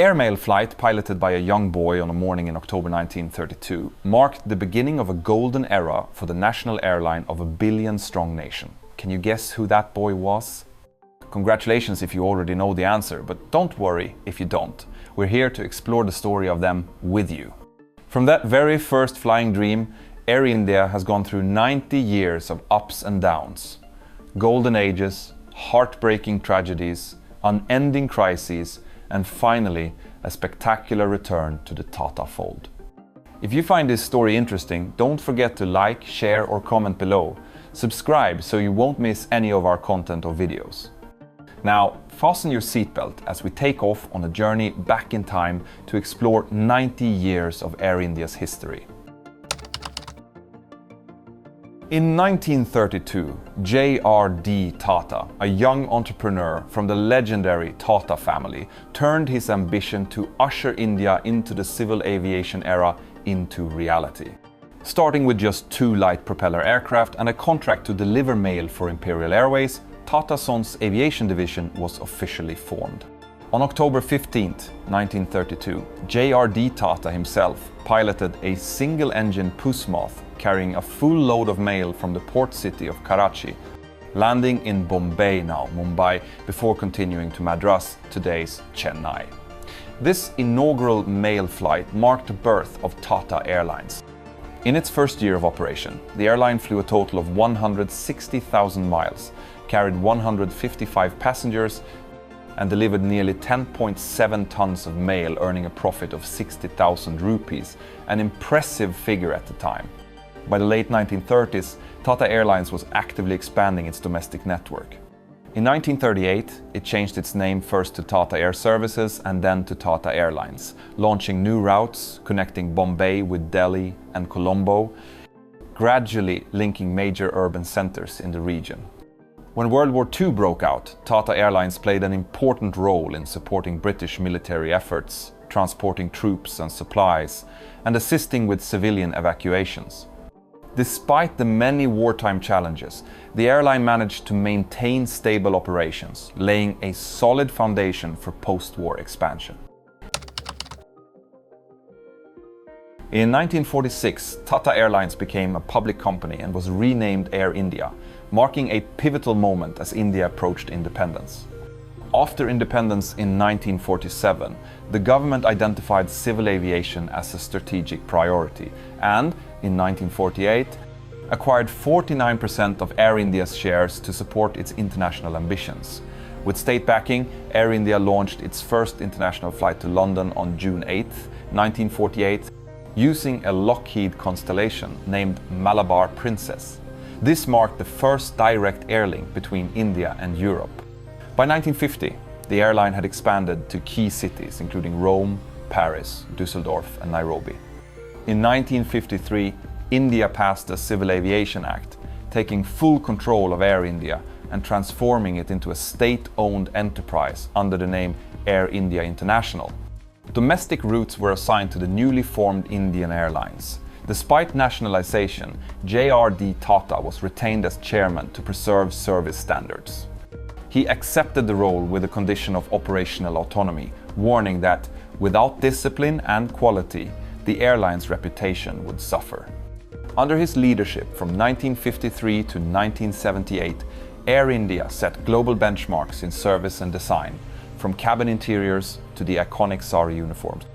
airmail flight, piloted by a young boy on a morning in October 1932, marked the beginning of a golden era for the national airline of a billion-strong nation. Can you guess who that boy was? Congratulations if you already know the answer, but don't worry if you don't. We're here to explore the story of them with you. From that very first flying dream, Air India has gone through 90 years of ups and downs. Golden ages, heartbreaking tragedies, unending crises, and finally, a spectacular return to the Tata fold. If you find this story interesting, don't forget to like, share or comment below. Subscribe so you won't miss any of our content or videos. Now, fasten your seatbelt as we take off on a journey back in time to explore 90 years of Air India's history. In 1932, J.R.D. Tata, a young entrepreneur from the legendary Tata family, turned his ambition to usher India into the civil aviation era into reality. Starting with just 2 light propeller aircraft and a contract to deliver mail for Imperial Airways, Tata Sons Aviation Division was officially formed. On October 15, 1932, J.R.D. Tata himself piloted a single-engine Puss Moth carrying a full load of mail from the port city of Karachi, landing in Bombay now, Mumbai, before continuing to Madras, today's Chennai. This inaugural mail flight marked the birth of Tata Airlines. In its first year of operation, the airline flew a total of 160,000 miles, carried 155 passengers, and delivered nearly 10.7 tons of mail, earning a profit of 60,000 rupees, an impressive figure at the time. By the late 1930s, Tata Airlines was actively expanding its domestic network. In 1938, it changed its name first to Tata Air Services and then to Tata Airlines, launching new routes connecting Bombay with Delhi and Colombo, gradually linking major urban centers in the region. When World War II broke out, Tata Airlines played an important role in supporting British military efforts, transporting troops and supplies, and assisting with civilian evacuations. Despite the many wartime challenges, the airline managed to maintain stable operations, laying a solid foundation for post-war expansion. In 1946, Tata Airlines became a public company and was renamed Air India, marking a pivotal moment as India approached independence. After independence in 1947, the government identified civil aviation as a strategic priority and, in 1948, acquired 49% of Air India's shares to support its international ambitions. With state backing, Air India launched its first international flight to London on June 8, 1948, using a Lockheed Constellation named Malabar Princess. This marked the first direct airlink between India and Europe. By 1950, the airline had expanded to key cities including Rome, Paris, Düsseldorf and Nairobi. In 1953, India passed the Civil Aviation Act, taking full control of Air India and transforming it into a state-owned enterprise under the name Air India International. Domestic routes were assigned to the newly formed Indian Airlines. Despite nationalization, J.R.D. Tata was retained as chairman to preserve service standards. He accepted the role with the condition of operational autonomy, warning that without discipline and quality, the airline's reputation would suffer. Under his leadership from 1953 to 1978, Air India set global benchmarks in service and design, from cabin interiors to the iconic sari uniforms.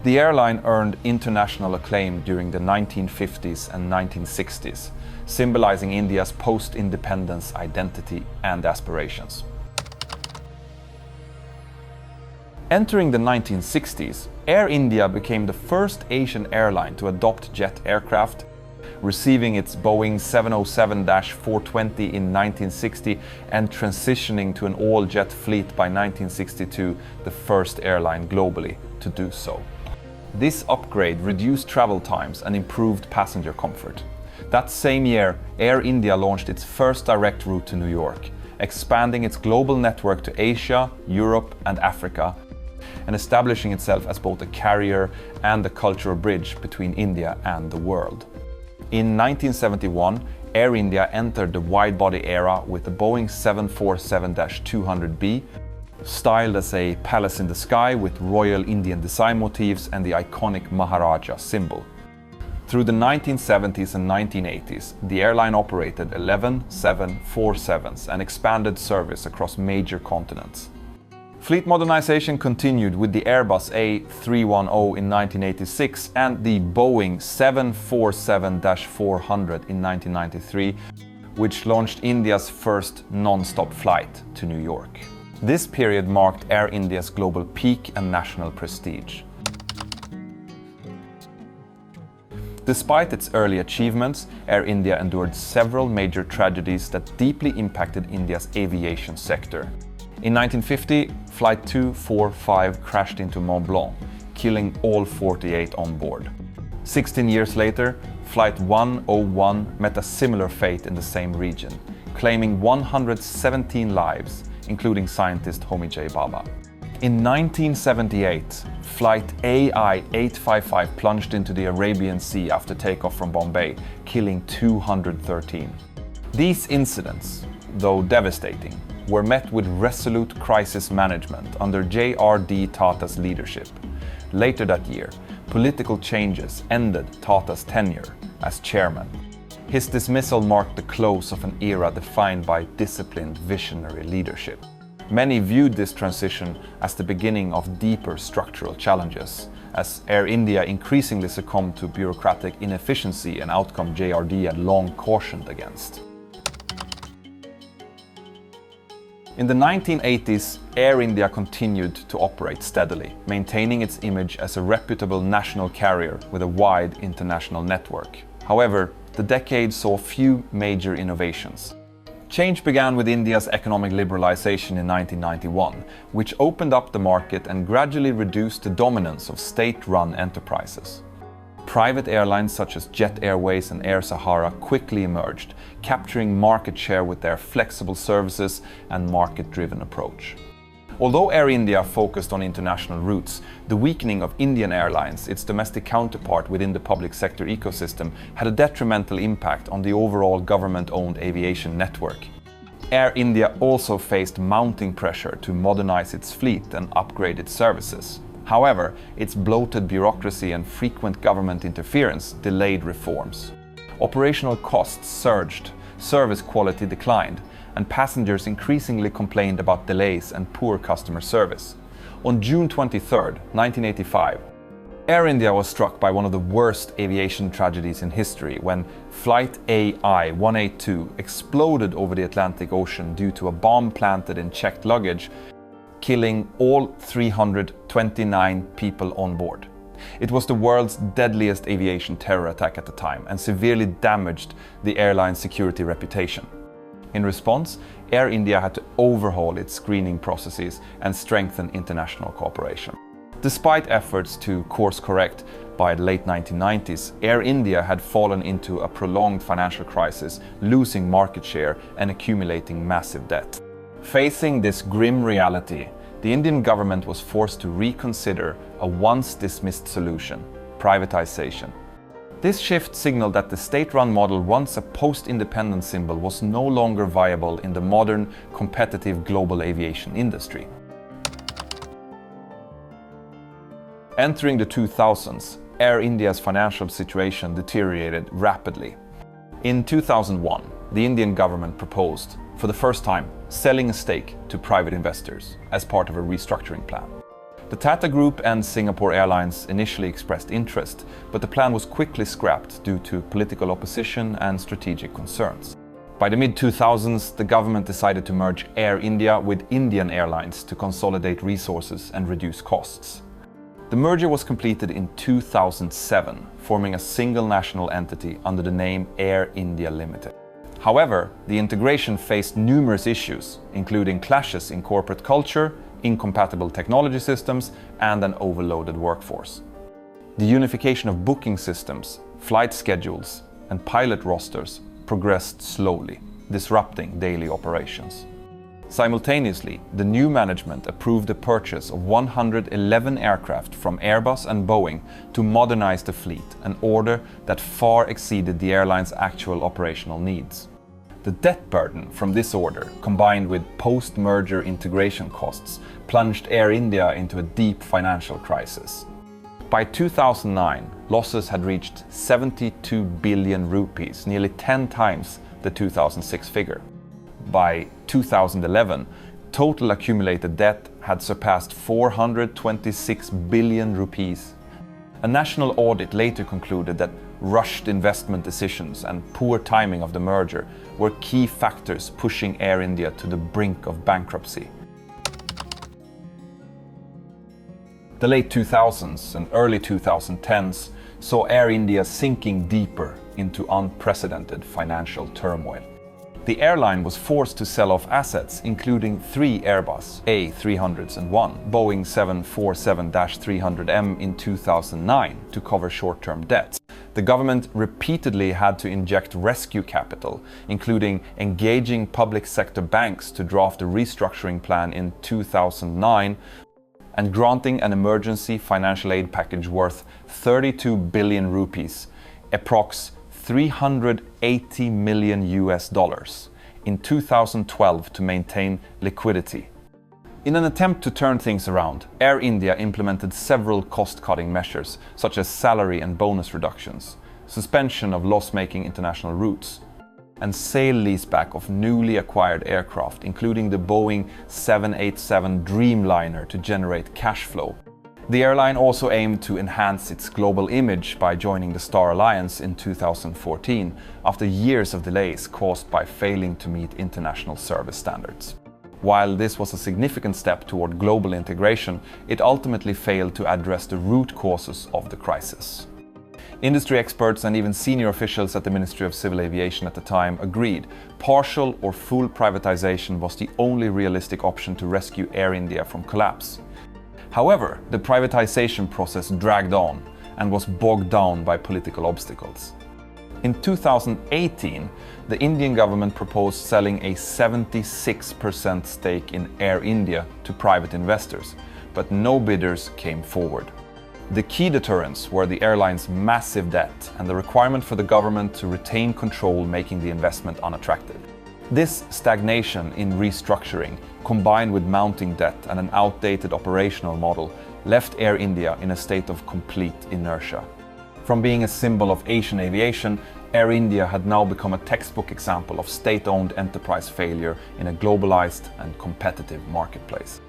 The airline earned international acclaim during the 1950s and 1960s, symbolizing India's post-independence identity and aspirations. Entering the 1960s, Air India became the first Asian airline to adopt jet aircraft, receiving its Boeing 707-420 in 1960 and transitioning to an all-jet fleet by 1962, the first airline globally to do so. This upgrade reduced travel times and improved passenger comfort. That same year, Air India launched its first direct route to New York, expanding its global network to Asia, Europe and Africa, and establishing itself as both a carrier and a cultural bridge between India and the world. In 1971, Air India entered the wide-body era with the Boeing 747-200B, styled as a palace in the sky with royal Indian design motifs and the iconic Maharaja symbol. Through the 1970s and 1980s, the airline operated 11 747s and expanded service across major continents. Fleet modernization continued with the Airbus A310 in 1986 and the Boeing 747-400 in 1993, which launched India's first non-stop flight to New York. This period marked Air India's global peak and national prestige. Despite its early achievements, Air India endured several major tragedies that deeply impacted India's aviation sector. In 1950, Flight 245 crashed into Mont Blanc, killing all 48 on board. 16 years later, Flight 101 met a similar fate in the same region, claiming 117 lives, including scientist Homi J. Bhabha. In 1978, Flight AI-855 plunged into the Arabian Sea after takeoff from Bombay, killing 213. These incidents, though devastating, were met with resolute crisis management under J.R.D. Tata's leadership. Later that year, political changes ended Tata's tenure as chairman. His dismissal marked the close of an era defined by disciplined, visionary leadership. Many viewed this transition as the beginning of deeper structural challenges, as Air India increasingly succumbed to bureaucratic inefficiency, an outcome JRD had long cautioned against. In the 1980s, Air India continued to operate steadily, maintaining its image as a reputable national carrier with a wide international network. However, the decade saw few major innovations. Change began with India's economic liberalization in 1991, which opened up the market and gradually reduced the dominance of state-run enterprises. Private airlines such as Jet Airways and Air Sahara quickly emerged, capturing market share with their flexible services and market-driven approach. Although Air India focused on international routes, the weakening of Indian Airlines, its domestic counterpart within the public sector ecosystem, had a detrimental impact on the overall government-owned aviation network. Air India also faced mounting pressure to modernize its fleet and upgrade its services. However, its bloated bureaucracy and frequent government interference delayed reforms. Operational costs surged, service quality declined, and passengers increasingly complained about delays and poor customer service. On June 23, 1985, Air India was struck by one of the worst aviation tragedies in history when Flight AI-182 exploded over the Atlantic Ocean due to a bomb planted in checked luggage, killing all 329 people on board. It was the world's deadliest aviation terror attack at the time and severely damaged the airline's security reputation. In response, Air India had to overhaul its screening processes and strengthen international cooperation. Despite efforts to course correct by the late 1990s, Air India had fallen into a prolonged financial crisis, losing market share and accumulating massive debt. Facing this grim reality, the Indian government was forced to reconsider a once dismissed solution: privatization. This shift signaled that the state-run model, once a post-independence symbol, was no longer viable in the modern, competitive global aviation industry. Entering the 2000s, Air India's financial situation deteriorated rapidly. In 2001, the Indian government proposed, for the first time, selling a stake to private investors as part of a restructuring plan. The Tata Group and Singapore Airlines initially expressed interest, but the plan was quickly scrapped due to political opposition and strategic concerns. By the mid-2000s, the government decided to merge Air India with Indian Airlines to consolidate resources and reduce costs. The merger was completed in 2007, forming a single national entity under the name Air India Limited. However, the integration faced numerous issues, including clashes in corporate culture, incompatible technology systems, and an overloaded workforce. The unification of booking systems, flight schedules, and pilot rosters progressed slowly, disrupting daily operations. Simultaneously, the new management approved the purchase of 111 aircraft from Airbus and Boeing to modernize the fleet, an order that far exceeded the airline's actual operational needs. The debt burden from this order, combined with post-merger integration costs, plunged Air India into a deep financial crisis. By 2009, losses had reached 72 billion rupees, nearly 10 times the 2006 figure. By 2011, total accumulated debt had surpassed 426 billion rupees. A national audit later concluded that rushed investment decisions and poor timing of the merger were key factors pushing Air India to the brink of bankruptcy. The late 2000s and early 2010s saw Air India sinking deeper into unprecedented financial turmoil. The airline was forced to sell off assets, including 3 Airbus A300s and 1 Boeing 747-300M in 2009 to cover short-term debts. The government repeatedly had to inject rescue capital, including engaging public sector banks to draft a restructuring plan in 2009 and granting an emergency financial aid package worth 32 billion rupees, approx. $380 million in 2012 to maintain liquidity. In an attempt to turn things around, Air India implemented several cost-cutting measures, such as salary and bonus reductions, suspension of loss-making international routes, and sale-leaseback of newly acquired aircraft, including the Boeing 787 Dreamliner, to generate cash flow. The airline also aimed to enhance its global image by joining the Star Alliance in 2014, after years of delays caused by failing to meet international service standards. While this was a significant step toward global integration, it ultimately failed to address the root causes of the crisis. Industry experts and even senior officials at the Ministry of Civil Aviation at the time agreed partial or full privatization was the only realistic option to rescue Air India from collapse. However, the privatization process dragged on and was bogged down by political obstacles. In 2018, the Indian government proposed selling a 76% stake in Air India to private investors, but no bidders came forward. The key deterrents were the airline's massive debt and the requirement for the government to retain control, making the investment unattractive. This stagnation in restructuring, combined with mounting debt and an outdated operational model, left Air India in a state of complete inertia. From being a symbol of Asian aviation, Air India had now become a textbook example of state-owned enterprise failure in a globalized and competitive marketplace.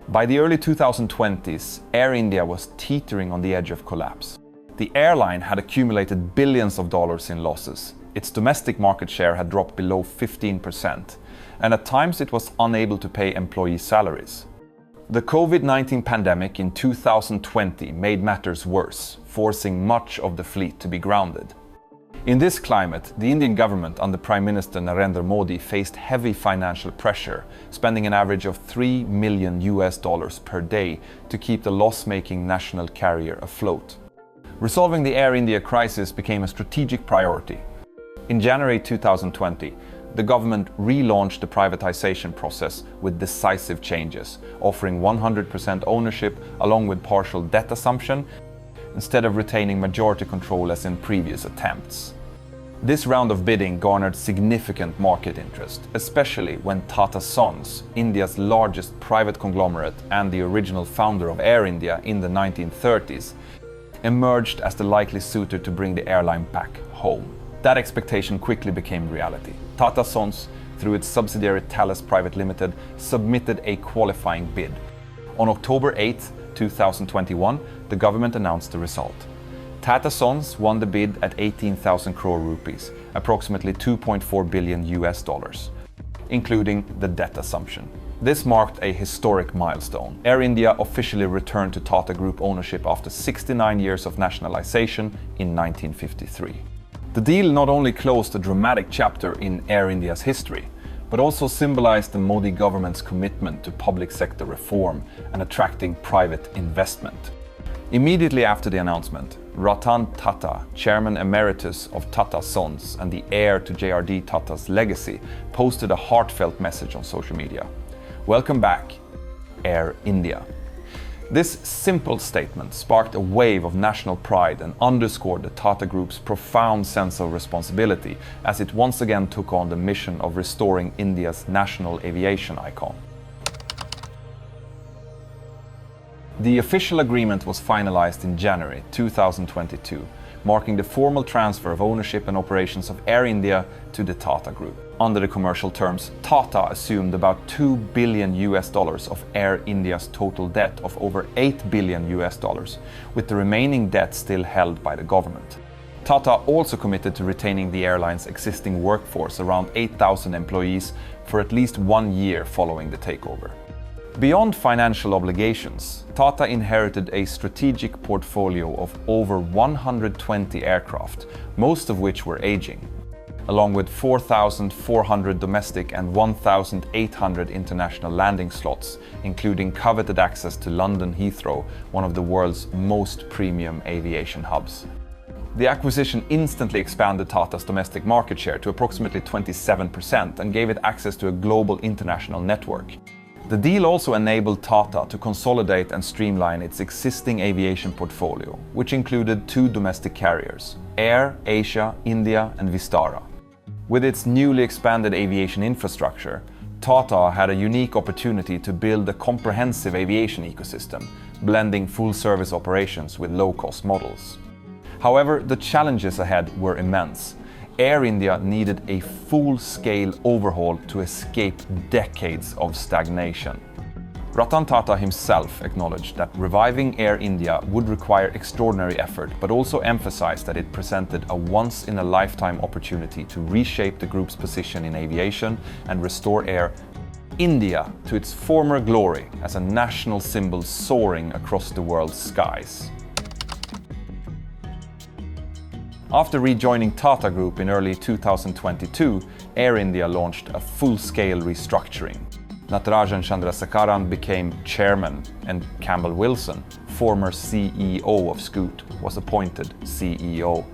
By the early 2020s, Air India was teetering on the edge of collapse. The airline had accumulated billions of dollars in losses. Its domestic market share had dropped below 15%, and at times it was unable to pay employee salaries. The COVID-19 pandemic in 2020 made matters worse, forcing much of the fleet to be grounded. In this climate, the Indian government under Prime Minister Narendra Modi faced heavy financial pressure, spending an average of $3 million per day to keep the loss-making national carrier afloat. Resolving the Air India crisis became a strategic priority. In January 2020, the government relaunched the privatization process with decisive changes, offering 100% ownership along with partial debt assumption, instead of retaining majority control as in previous attempts. This round of bidding garnered significant market interest, especially when Tata Sons, India's largest private conglomerate and the original founder of Air India in the 1930s, emerged as the likely suitor to bring the airline back home. That expectation quickly became reality. Tata Sons, through its subsidiary Thales Private Limited, submitted a qualifying bid. On October 8, 2021, the government announced the result. Tata Sons won the bid at 18,000 crore rupees, approximately $2.4 billion, including the debt assumption. This marked a historic milestone. Air India officially returned to Tata Group ownership after 69 years of nationalization in 1953. The deal not only closed a dramatic chapter in Air India's history, but also symbolized the Modi government's commitment to public sector reform and attracting private investment. Immediately after the announcement, Ratan Tata, Chairman Emeritus of Tata Sons and the heir to JRD Tata's legacy, posted a heartfelt message on social media. "Welcome back, Air India." This simple statement sparked a wave of national pride and underscored the Tata Group's profound sense of responsibility as it once again took on the mission of restoring India's national aviation icon. The official agreement was finalized in January 2022, marking the formal transfer of ownership and operations of Air India to the Tata Group. Under the commercial terms, Tata assumed about $2 billion of Air India's total debt of over $8 billion, with the remaining debt still held by the government. Tata also committed to retaining the airline's existing workforce, around 8,000 employees, for at least 1 year following the takeover. Beyond financial obligations, Tata inherited a strategic portfolio of over 120 aircraft, most of which were aging, along with 4,400 domestic and 1,800 international landing slots, including coveted access to London Heathrow, one of the world's most premium aviation hubs. The acquisition instantly expanded Tata's domestic market share to approximately 27% and gave it access to a global international network. The deal also enabled Tata to consolidate and streamline its existing aviation portfolio, which included 2 domestic carriers, Air Asia India and Vistara. With its newly expanded aviation infrastructure, Tata had a unique opportunity to build a comprehensive aviation ecosystem, blending full-service operations with low-cost models. However, the challenges ahead were immense. Air India needed a full-scale overhaul to escape decades of stagnation. Ratan Tata himself acknowledged that reviving Air India would require extraordinary effort, but also emphasized that it presented a once-in-a-lifetime opportunity to reshape the group's position in aviation and restore Air India to its former glory as a national symbol soaring across the world's skies. After rejoining Tata Group in early 2022, Air India launched a full-scale restructuring. Natarajan Chandrasekaran became chairman and Campbell Wilson, former CEO of Scoot, was appointed CEO.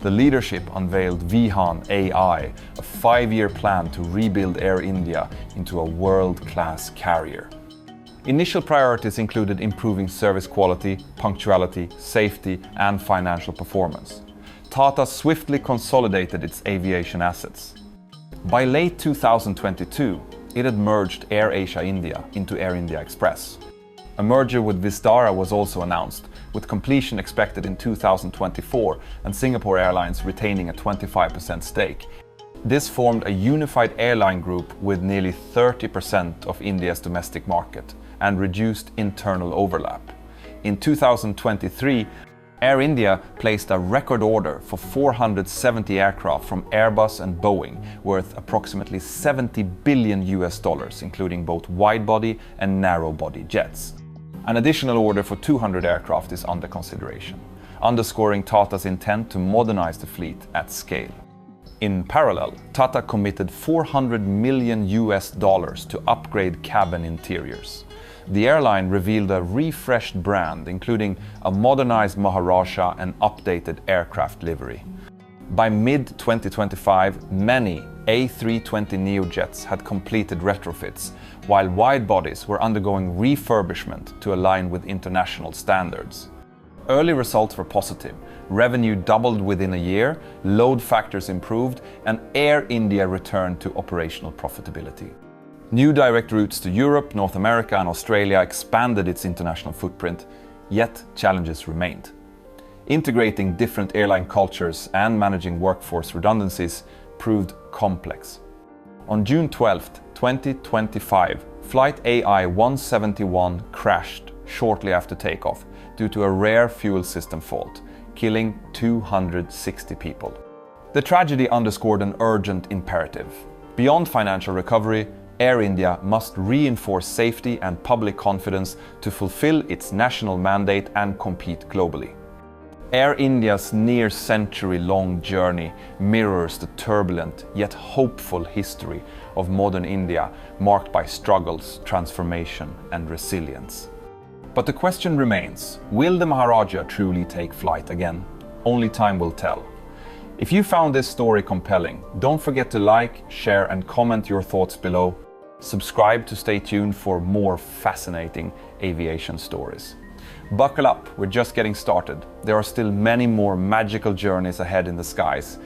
The leadership unveiled Vihan AI, a 5-year plan to rebuild Air India into a world-class carrier. Initial priorities included improving service quality, punctuality, safety, and financial performance. Tata swiftly consolidated its aviation assets. By late 2022, it had merged Air Asia India into Air India Express. A merger with Vistara was also announced, with completion expected in 2024 and Singapore Airlines retaining a 25% stake. This formed a unified airline group with nearly 30% of India's domestic market and reduced internal overlap. In 2023, Air India placed a record order for 470 aircraft from Airbus and Boeing, worth approximately $70 billion, including both wide-body and narrow-body jets. An additional order for 200 aircraft is under consideration, underscoring Tata's intent to modernize the fleet at scale. In parallel, Tata committed $400 million to upgrade cabin interiors. The airline revealed a refreshed brand, including a modernized Maharaja and updated aircraft livery. By mid-2025, many A320neo jets had completed retrofits, while wide bodies were undergoing refurbishment to align with international standards. Early results were positive. Revenue doubled within a year, load factors improved, and Air India returned to operational profitability. New direct routes to Europe, North America, and Australia expanded its international footprint, yet challenges remained. Integrating different airline cultures and managing workforce redundancies proved complex. On June 12, 2025, Flight AI-171 crashed shortly after takeoff due to a rare fuel system fault, killing 260 people. The tragedy underscored an urgent imperative. Beyond financial recovery, Air India must reinforce safety and public confidence to fulfill its national mandate and compete globally. Air India's near-century-long journey mirrors the turbulent yet hopeful history of modern India, marked by struggles, transformation, and resilience. But the question remains, will the Maharaja truly take flight again? Only time will tell. If you found this story compelling, don't forget to like, share, and comment your thoughts below. Subscribe to stay tuned for more fascinating aviation stories. Buckle up, we're just getting started. There are still many more magical journeys ahead in the skies.